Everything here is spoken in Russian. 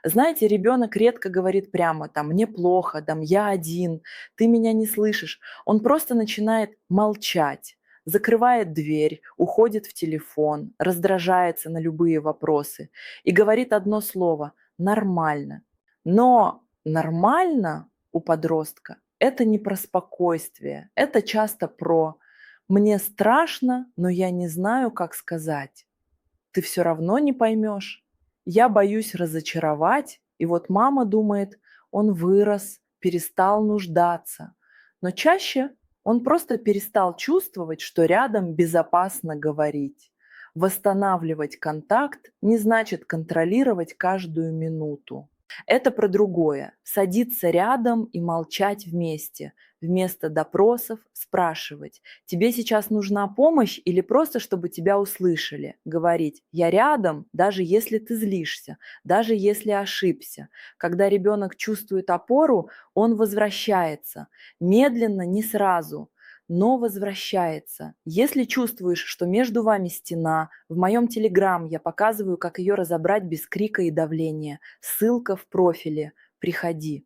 Знаете, ребенок редко говорит прямо там «мне плохо», там «я один», «ты меня не слышишь». Он просто начинает молчать, закрывает дверь, уходит в телефон, раздражается на любые вопросы и говорит одно слово «нормально». Но нормально у подростка – это не про спокойствие, это часто про «мне страшно, но я не знаю, как сказать». Ты все равно не поймешь. Я боюсь разочаровать. И вот мама думает, он вырос, перестал нуждаться. Но чаще он просто перестал чувствовать, что рядом безопасно говорить. Восстанавливать контакт не значит контролировать каждую минуту. Это про другое. Садиться рядом и молчать вместе. Вместо допросов спрашивать: тебе сейчас нужна помощь или просто чтобы тебя услышали? Говорить: я рядом, даже если ты злишься, даже если ошибся. Когда ребенок чувствует опору, он возвращается. Медленно, не сразу, но возвращается. Если чувствуешь, что между вами стена, в моем телеграм я показываю, как ее разобрать без крика и давления. Ссылка в профиле. Приходи.